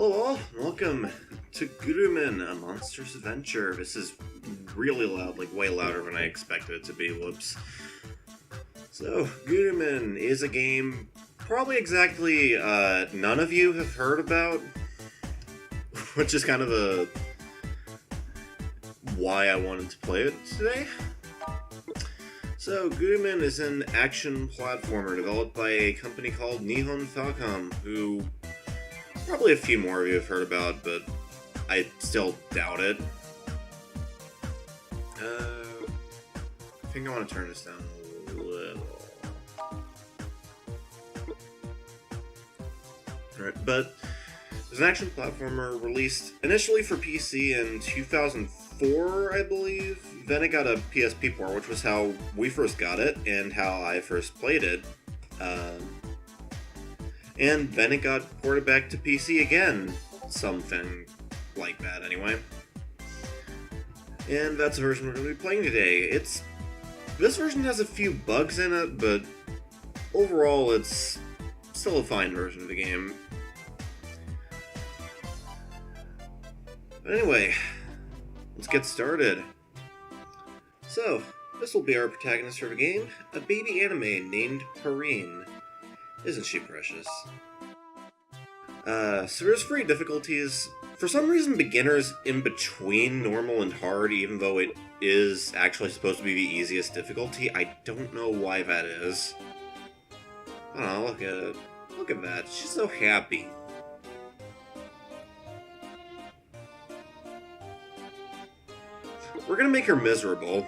Hello all, welcome to Gurumin, a Monstrous adventure. This is really loud, like way louder than I expected it to be, whoops. So, Gurumin is a game probably exactly none of you have heard about, which is kind of why I wanted to play it today. So, Gurumin is an action platformer developed by a company called Nihon Falcom, who probably a few more of you have heard about, but I still doubt it. I think I want to turn this down a little. Alright, but it's an action platformer released initially for PC in 2004, I believe. Then it got a PSP port, which was how we first got it, and how I first played it. And then it got ported back to PC again. Something like that, anyway. And that's the version we're going to be playing today. This version has a few bugs in it, but overall it's still a fine version of the game. But anyway, let's get started. So, this will be our protagonist for the game, a baby anime named Parin. Isn't she precious? So there's 3 difficulties. For some reason, beginner's in between normal and hard, even though it is actually supposed to be the easiest difficulty. I don't know why that is. I don't know, look at it. Look at that. She's so happy. We're gonna make her miserable.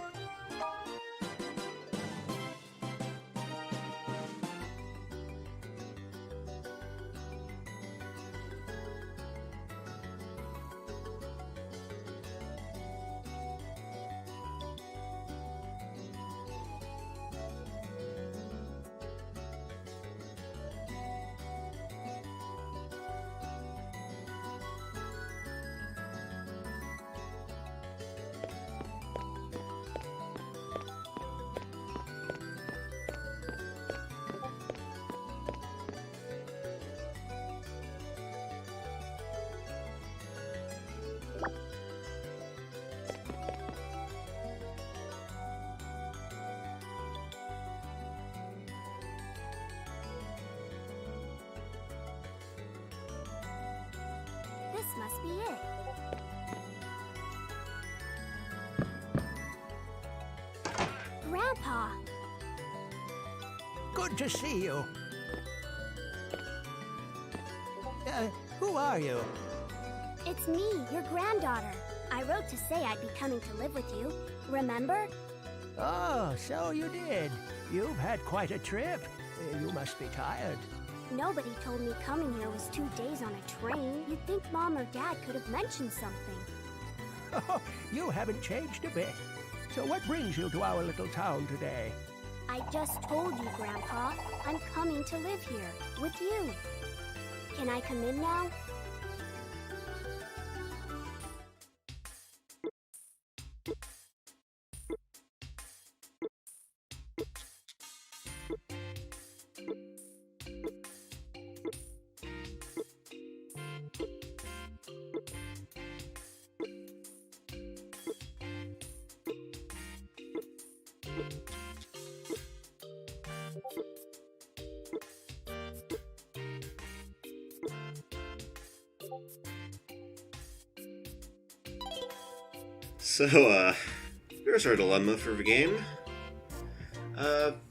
This must be it. Grandpa! Good to see you. Who are you? It's me, your granddaughter. I wrote to say I'd be coming to live with you. Remember? Oh, so you did. You've had quite a trip. You must be tired. Nobody told me coming here was 2 days on a train. You'd think Mom or Dad could have mentioned something. Oh, you haven't changed a bit. So what brings you to our little town today? I just told you, Grandpa. I'm coming to live here, with you. Can I come in now? So, here's our dilemma for the game.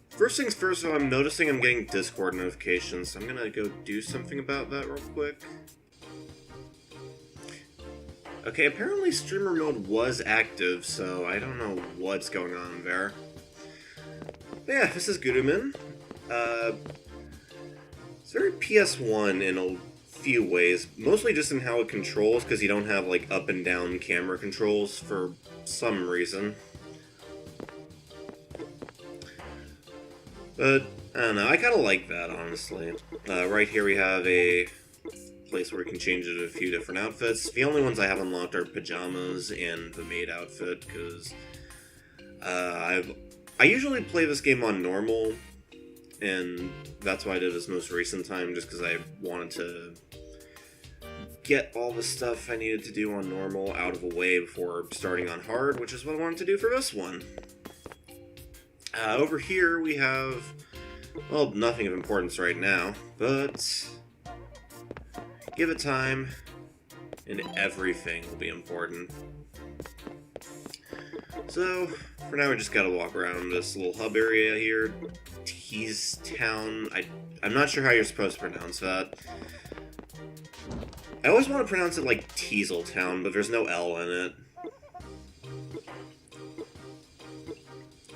First things first, I'm noticing I'm getting Discord notifications, so I'm gonna go do something about that real quick. Okay, apparently streamer mode was active, so I don't know what's going on there. But yeah, this is Gurumin. It's very PS1 in a few ways, mostly just in how it controls, because you don't have like up and down camera controls for some reason. But I don't know, I kind of like that, honestly. Right here we have a place where we can change it to a few different outfits. The only ones I have unlocked are pajamas and the maid outfit, because I usually play this game on normal, and that's why I did this most recent time, just because I wanted to get all the stuff I needed to do on normal out of the way before starting on hard, which is what I wanted to do for this one. Over here we have, well, nothing of importance right now, but give it time, and everything will be important. So, for now we just gotta walk around this little hub area here. Tease Town. I'm not sure how you're supposed to pronounce that. I always want to pronounce it like Teasel Town, but there's no L in it.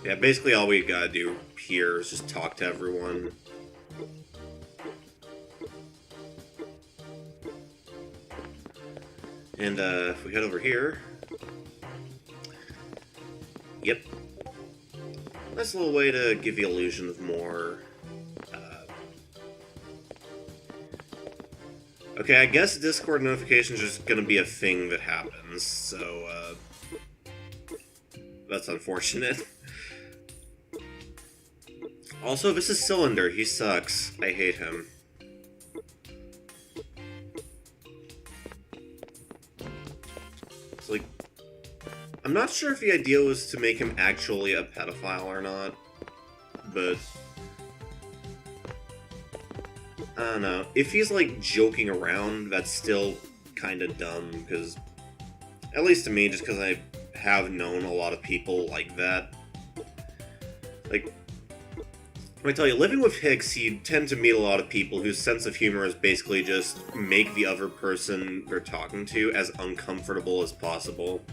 Yeah, basically all we gotta do here is just talk to everyone. And if we head over here... Yep. Nice little way to give the illusion of more... Okay, I guess Discord notifications are just gonna be a thing that happens, so, that's unfortunate. Also, this is Cylinder. He sucks. I hate him. It's like... I'm not sure if the idea was to make him actually a pedophile or not, but... I don't know. If he's, like, joking around, that's still kind of dumb, because... At least to me, just because I have known a lot of people like that. Like... Let me tell you, living with Hicks, you tend to meet a lot of people whose sense of humor is basically just make the other person they're talking to as uncomfortable as possible.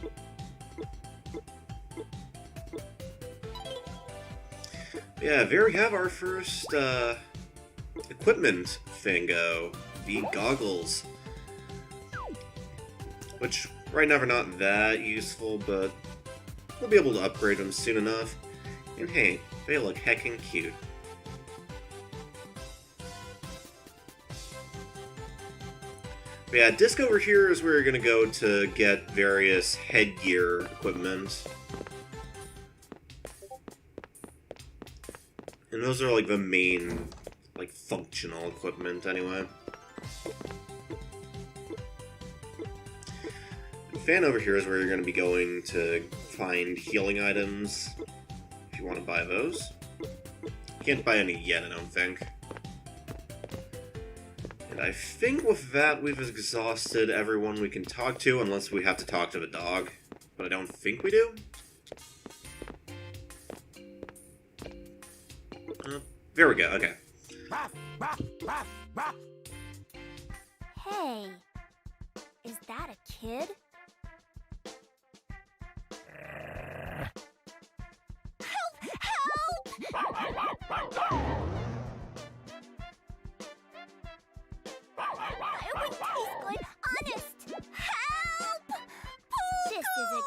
Yeah, there we have our first, equipment thingo. The goggles. Which, right now, are not that useful, but we'll be able to upgrade them soon enough. And hey, they look heckin' cute. But yeah, disc over here is where you're gonna go to get various headgear equipment. And those are like the main, like, functional equipment anyway. The fan over here is where you're gonna be going to find healing items, if you want to buy those. Can't buy any yet, I don't think. I think with that, we've exhausted everyone we can talk to, unless we have to talk to the dog. But I don't think we do. There we go, okay. Hey, is that a kid?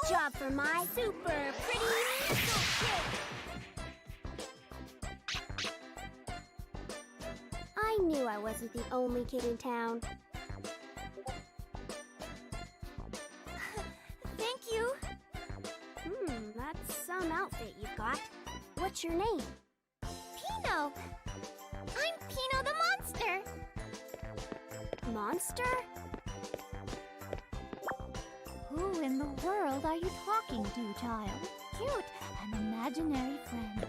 Job for my super pretty little kid. I knew I wasn't the only kid in town. Thank you. That's some outfit you've got. What's your name? Pino. I'm Pino the Monster. Monster? Who in the world are you talking to, child? Cute, an imaginary friend.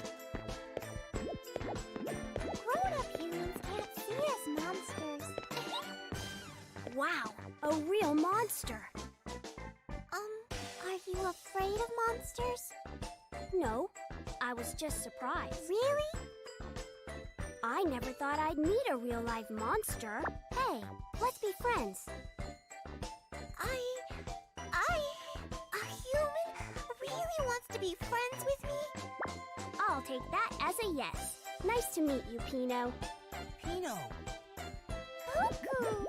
Grown-up humans can't see as monsters. Wow, a real monster. Are you afraid of monsters? No, I was just surprised. Really? I never thought I'd meet a real-life monster. Hey, let's be friends. A human really wants to be friends with me? I'll take that as a yes. Nice to meet you, Pino. Pino, Cuckoo!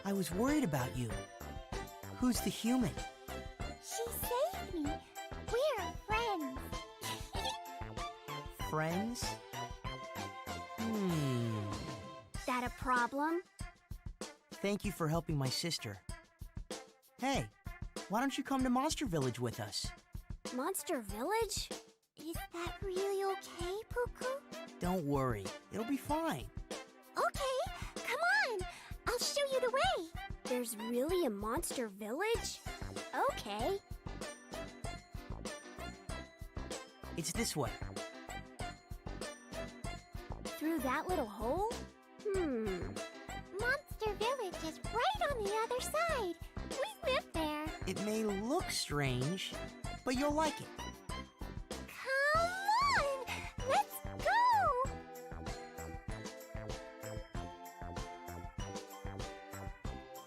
I was worried about you. Who's the human? She saved me. We're friends. Friends? That a problem? Thank you for helping my sister. Hey, why don't you come to Monster Village with us? Monster Village? Is that really okay, Puku? Don't worry, it'll be fine. Okay, come on. way. There's really a monster village? Okay. It's this way. Through that little hole? Monster Village is right on the other side. We live there. It may look strange, but you'll like it. Come on! Let's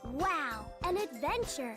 go! Wow, an adventure!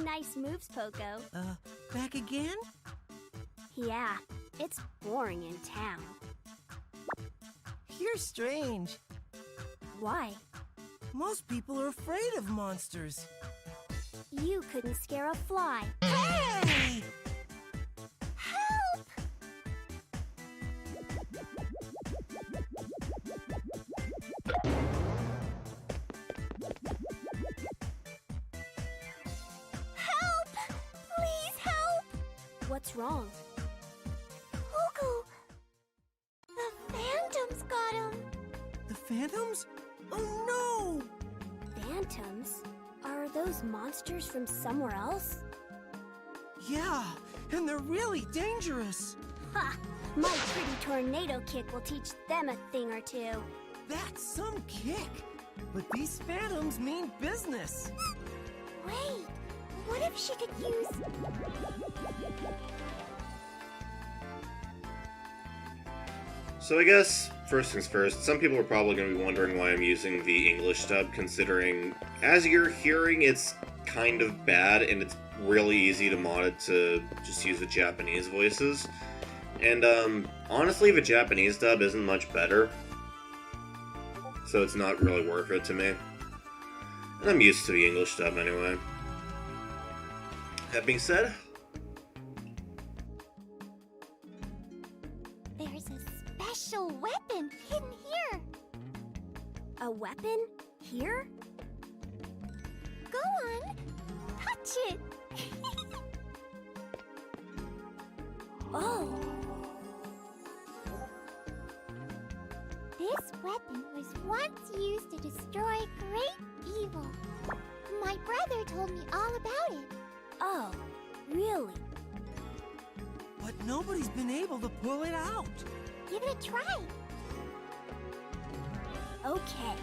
Nice moves, Poco. Back again? Yeah, it's boring in town. You're strange. Why? Most people are afraid of monsters. You couldn't scare a fly. Hey! Help! Help! Please help! What's wrong? Poco! The phantoms got him! The phantoms? Oh no! Phantoms? Are those monsters from somewhere else? Yeah, and they're really dangerous. Ha! My pretty tornado kick will teach them a thing or two. That's some kick. But these phantoms mean business. Wait, what if she could use... So I guess, first things first, some people are probably going to be wondering why I'm using the English dub, considering, as you're hearing, it's kind of bad, and it's really easy to mod it to just use the Japanese voices. And, honestly, the Japanese dub isn't much better. so it's not really worth it to me. And I'm used to the English dub anyway. That being said, There's a special weapon hidden here. A weapon? Here? Go on, touch it. Oh. This weapon was once used to destroy great evil. My brother told me all about it. Oh, really? But nobody's been able to pull it out. Give it a try. Okay.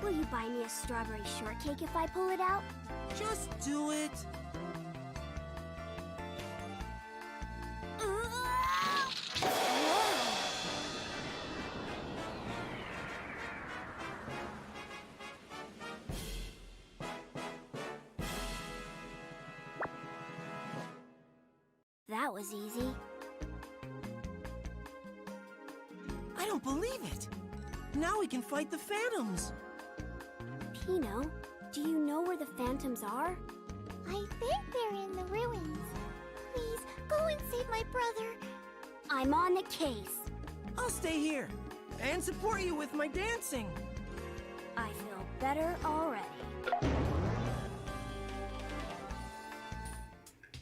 Will you buy me a strawberry shortcake if I pull it out? Just do it. That was easy. I don't believe it. Now we can fight the phantoms. Pino, do you know where the phantoms are? I think they're in the ruins. Please, go and save my brother. I'm on the case. I'll stay here and support you with my dancing. I feel better already.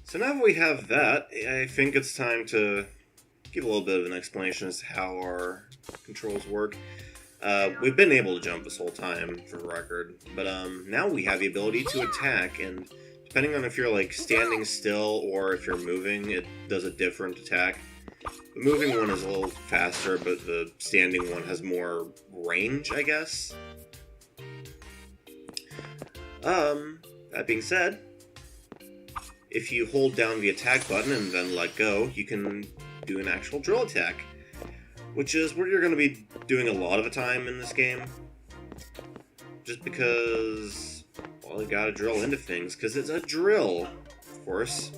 so now that we have that, I think it's time to give a little bit of an explanation as to how our controls work. We've been able to jump this whole time, for the record, but now we have the ability to attack, and depending on if you're like standing still or if you're moving, it does a different attack. The moving one is a little faster, but the standing one has more range, I guess. That being said, if you hold down the attack button and then let go, you can do an actual drill attack, which is what you're going to be doing a lot of the time in this game. Just because, well, you gotta drill into things, because it's a drill, of course.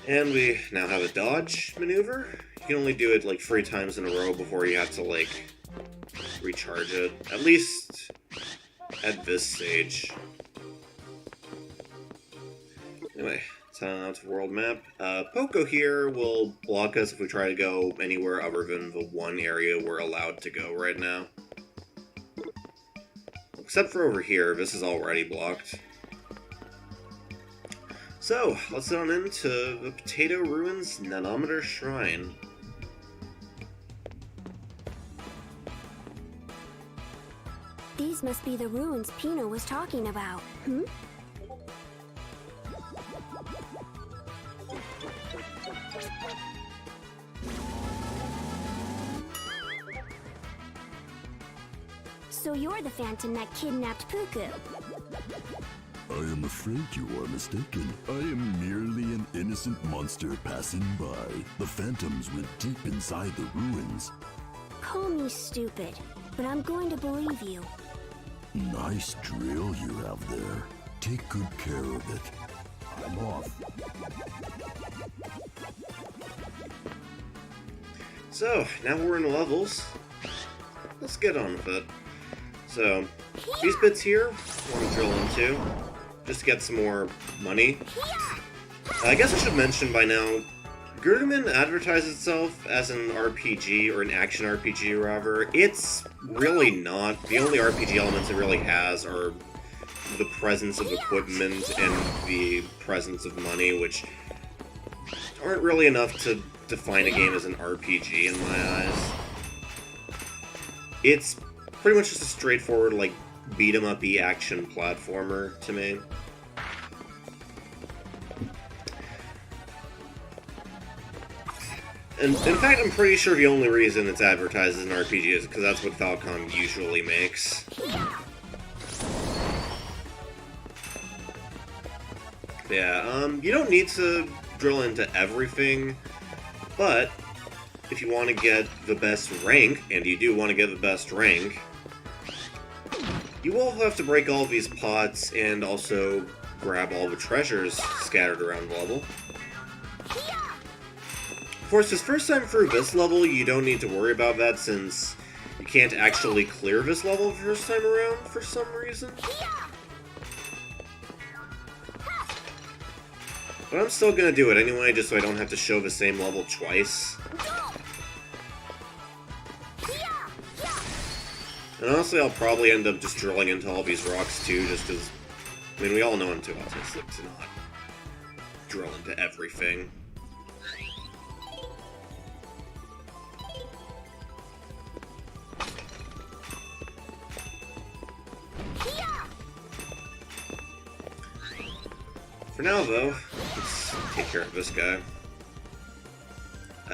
And we now have a dodge maneuver. You can only do it like 3 times in a row before you have to like recharge it, at least at this stage. Anyway, let's head on out to the world map. Poco here will block us if we try to go anywhere other than the one area we're allowed to go right now. Except for over here, this is already blocked. So, let's head on into the Potato Ruins Nanometer Shrine. These must be the ruins Pino was talking about. So you're the phantom that kidnapped Puku. I am afraid you are mistaken. I am merely an innocent monster passing by. The phantoms went deep inside the ruins. Call me stupid, but I'm going to believe you. Nice drill you have there. Take good care of it. I'm off. So, now we're in the levels. Let's get on with it. So, these bits here, I want to drill into, just to get some more money. I guess I should mention by now, Gurumin advertises itself as an RPG, or an action RPG rather. It's really not. The only RPG elements it really has are the presence of equipment and the presence of money, which aren't really enough to define a game as an RPG in my eyes. It's pretty much just a straightforward, like, beat-em-up-y action platformer to me. And in fact, I'm pretty sure the only reason it's advertised as an RPG is because that's what Falcom usually makes. Yeah, you don't need to drill into everything, but if you want to get the best rank, and you do want to get the best rank, you will have to break all these pots and also grab all the treasures scattered around the level. Of course, this first time through this level, you don't need to worry about that since you can't actually clear this level the first time around for some reason. But I'm still gonna do it anyway, just so I don't have to show the same level twice. And honestly, I'll probably end up just drilling into all these rocks too, just because, I mean, we all know I'm too autistic to not drill into everything. For now, though, let's take care of this guy.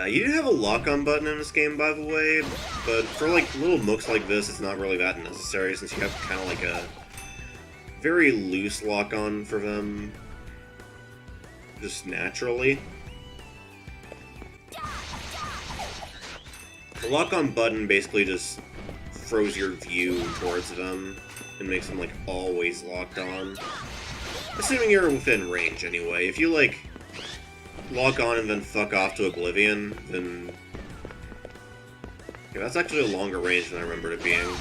You do have a lock-on button in this game, by the way, but for like little mooks like this, it's not really that necessary since you have kind of like a very loose lock-on for them, just naturally. The lock-on button basically just throws your view towards them and makes them like always locked on. Assuming you're within range, anyway. If you, like, lock on and then fuck off to oblivion, then... Yeah, that's actually a longer range than I remembered it being.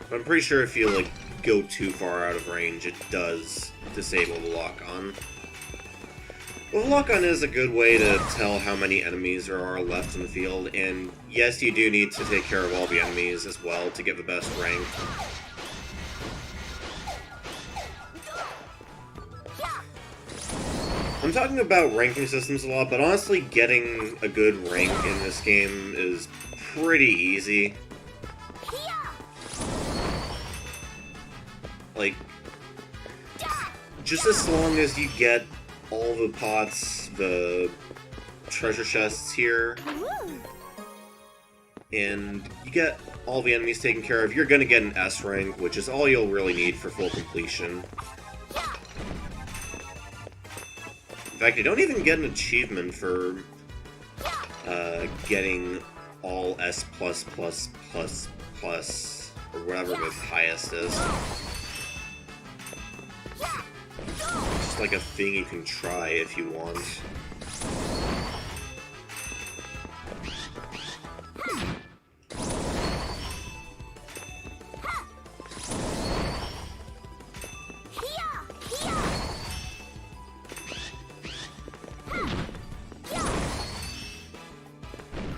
But I'm pretty sure if you, like, go too far out of range, it does disable the lock-on. Well, the lock-on is a good way to tell how many enemies there are left in the field, and yes, you do need to take care of all the enemies as well to get the best rank. I'm talking about ranking systems a lot, but honestly, getting a good rank in this game is pretty easy. Like, just as long as you get all the pots, the treasure chests here, and you get all the enemies taken care of, you're gonna get an S rank, which is all you'll really need for full completion. In fact, you don't even get an achievement for getting all S++++, or whatever the highest is. Just like a thing you can try if you want.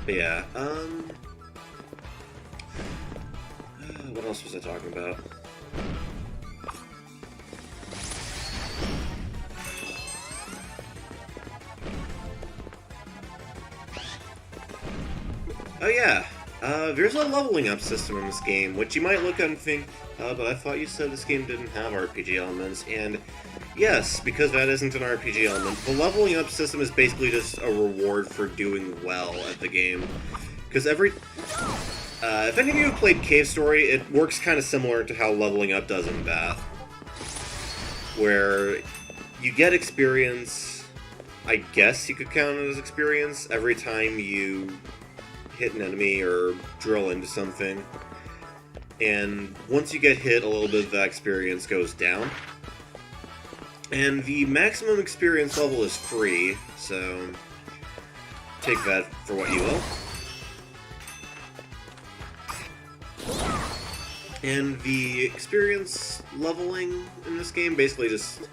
But yeah, what else was I talking about? Oh yeah, there's a leveling up system in this game, which you might look at and think, but I thought you said this game didn't have RPG elements, and yes, because that isn't an RPG element, the leveling up system is basically just a reward for doing well at the game. Because if any of you have played Cave Story, it works kind of similar to how leveling up does in Bath. Where you get experience, I guess you could count it as experience, every time you hit an enemy or drill into something. And once you get hit, a little bit of that experience goes down. And the maximum experience level is free, so take that for what you will. And the experience leveling in this game basically just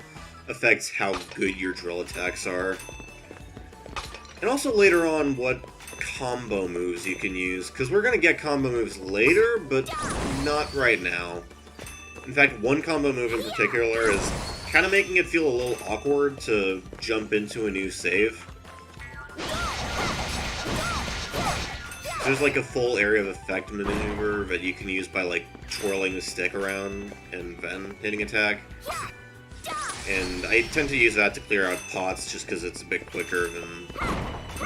affects how good your drill attacks are. And also later on what combo moves you can use, because we're going to get combo moves later, but not right now. In fact, one combo move in particular is kind of making it feel a little awkward to jump into a new save. There's like a full area of effect maneuver that you can use by like twirling the stick around and then hitting attack. And I tend to use that to clear out pots just because it's a bit quicker than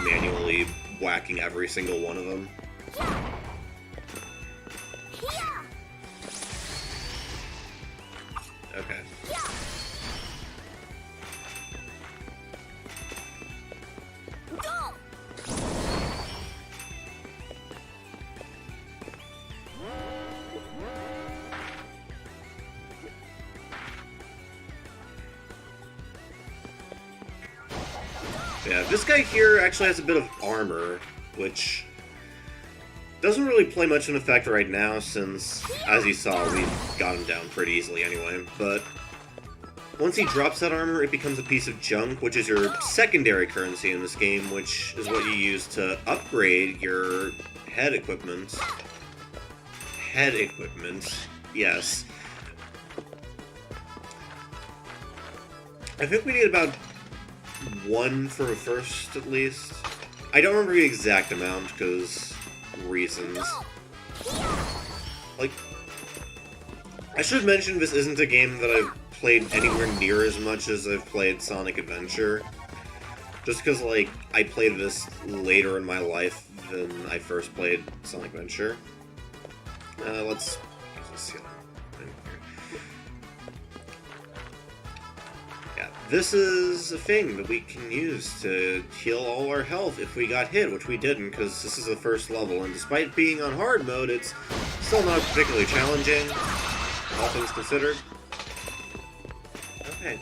manually whacking every single one of them. Okay. Yeah, this guy here actually has a bit of armor, which doesn't really play much in effect right now since, as you saw, we got him down pretty easily anyway, but once he drops that armor, it becomes a piece of junk, which is your secondary currency in this game, which is what you use to upgrade your head equipment. Head equipment, yes. I think we need about 1 for a first, at least. I don't remember the exact amount, because reasons. Like, I should mention this isn't a game that I've played anywhere near as much as I've played Sonic Adventure. Just because, like, I played this later in my life than I first played Sonic Adventure. Let's see. Yeah, this is a thing that we can use to heal all our health if we got hit, which we didn't, because this is the first level, and despite being on hard mode, it's still not particularly challenging, all things considered. Okay.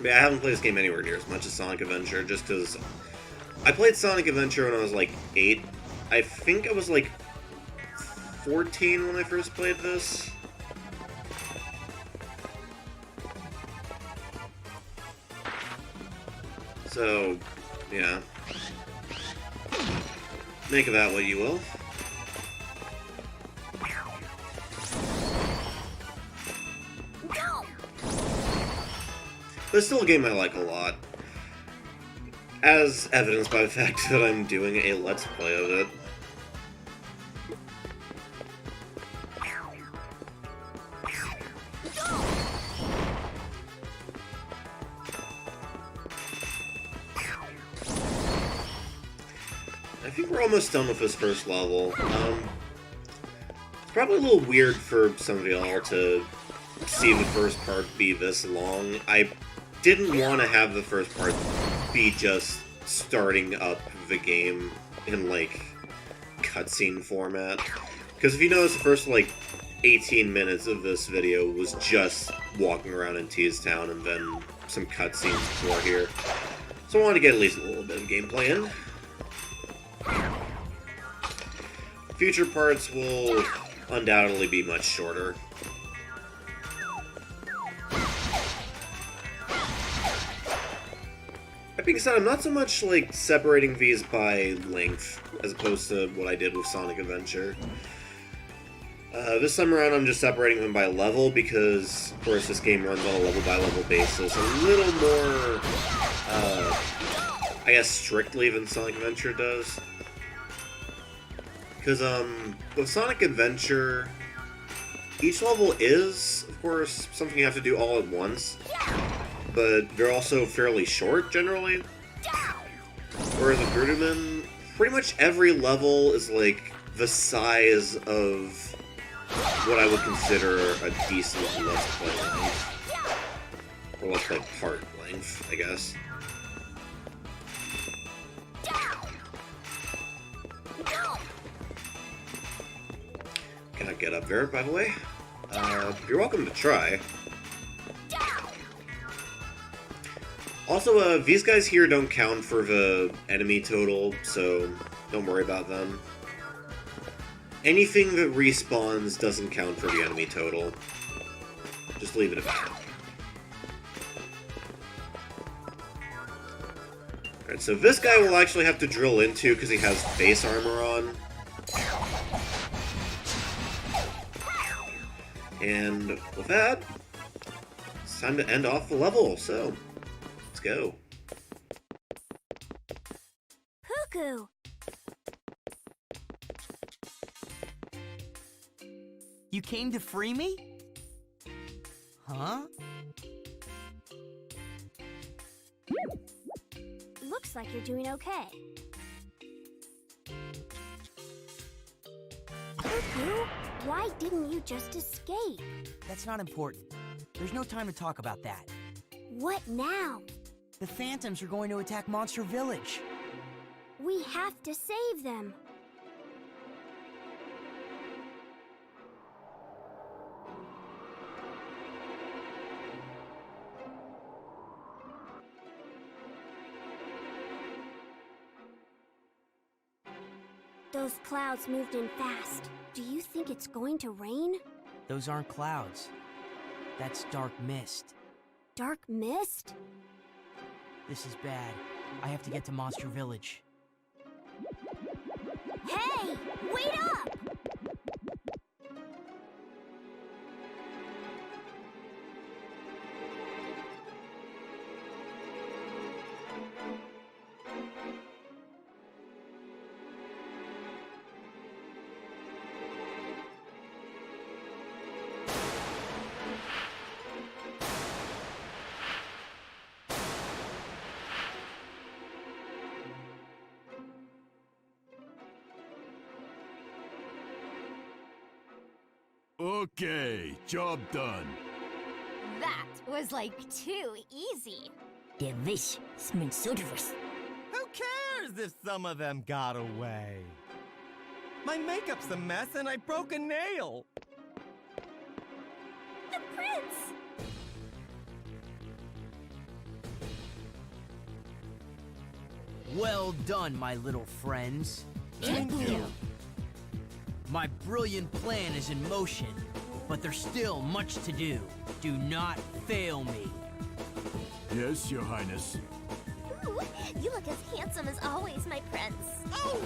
I haven't played this game anywhere near as much as Sonic Adventure, just because I played Sonic Adventure when I was like 8. I think I was like 14 when I first played this. So, yeah. Make of that what you will. But it's still a game I like a lot, as evidenced by the fact that I'm doing a Let's Play of it. I think we're almost done with this first level. It's probably a little weird for some of y'all to see the first part be this long. I didn't want to have the first part be just starting up the game in, like, cutscene format. Because if you notice, the first, like, 18 minutes of this video was just walking around in Tease Town and then some cutscenes before here. So I wanted to get at least a little bit of gameplay in. Future parts will undoubtedly be much shorter. That being said, I'm not so much, like, separating these by length, as opposed to what I did with Sonic Adventure. This time around, I'm just separating them by level, because, of course, this game runs on a level-by-level basis. A little more, I guess, strictly than Sonic Adventure does. Because, with Sonic Adventure, each level is, of course, something you have to do all at once. But they're also fairly short, generally. Whereas with Gurumin, pretty much every level is, like, the size of what I would consider a decent Let's Play length. Or Let's Play part length, I guess. Can I get up there, by the way? You're welcome to try. Also, these guys here don't count for the enemy total, so don't worry about them. Anything that respawns doesn't count for the enemy total. Just leave it at that. Alright, so this guy will actually have to drill into because he has base armor on. And with that, it's time to end off the level, so let's go. Cuckoo! You came to free me? Huh? Looks like you're doing okay. Cuckoo, why didn't you just escape? That's not important. There's no time to talk about that. What now? The Phantoms are going to attack Monster Village. We have to save them. Those clouds moved in fast. Do you think it's going to rain? Those aren't clouds. That's dark mist. Dark mist? This is bad. I have to get to Monster Village. Hey! Wait up! Okay, job done. That was like too easy. Who cares if some of them got away? My makeup's a mess and I broke a nail. The prince! Well done, my little friends. Thank you. My brilliant plan is in motion, but there's still much to do. Do not fail me. Yes, Your Highness. Ooh, you look as handsome as always, my prince. Oh!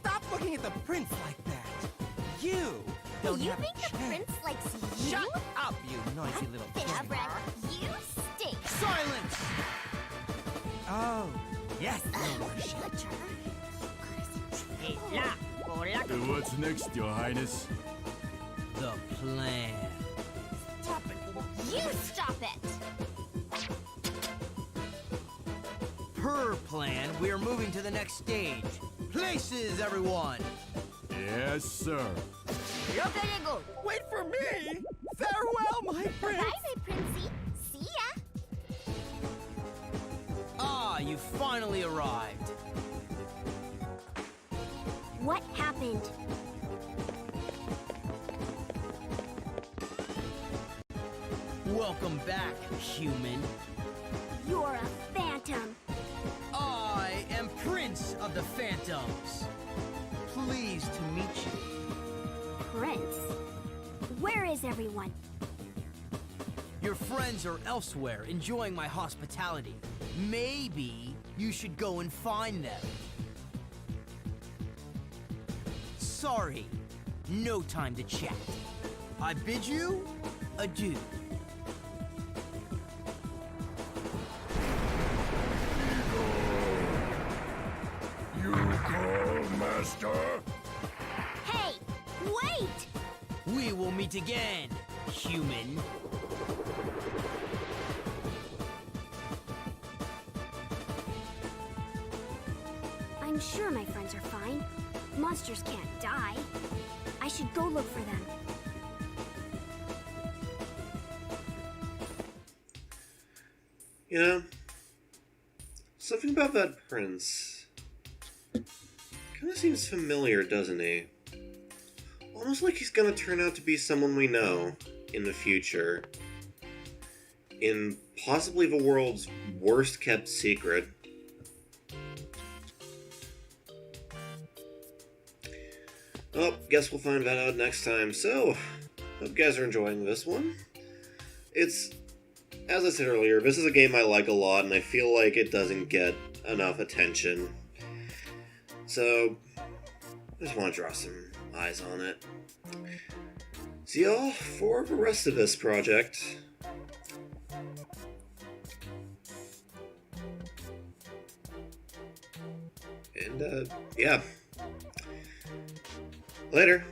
Stop looking at the prince like that. You don't you have think a the chance. prince likes you? Shut up, you noisy little Abra, you stink. Silence! Oh, yes, no more shit. What's next, Your Highness? The plan. Stop it. You stop it! Per plan, we are moving to the next stage. Places, everyone! Yes, sir. Wait for me! Farewell, my prince! Bye, my princey. See ya! Ah, you finally arrived. What happened? Welcome back, human. You're a phantom. I am Prince of the Phantoms. Pleased to meet you. Prince? Where is everyone? Your friends are elsewhere, enjoying my hospitality. Maybe you should go and find them. Sorry, no time to chat. I bid you adieu. You call, Master? Hey, wait! We will meet again, human. I'm sure my friends are fine. Monsters can't die. I should go look for them. You know, something about that prince kind of seems familiar, doesn't he? Almost like he's gonna turn out to be someone we know in the future. In possibly the world's worst kept secret. Well, guess we'll find that out next time. So, hope you guys are enjoying this one. It's, as I said earlier, this is a game I like a lot, and I feel like it doesn't get enough attention. So, I just want to draw some eyes on it. See y'all for the rest of this project. And, yeah. Later.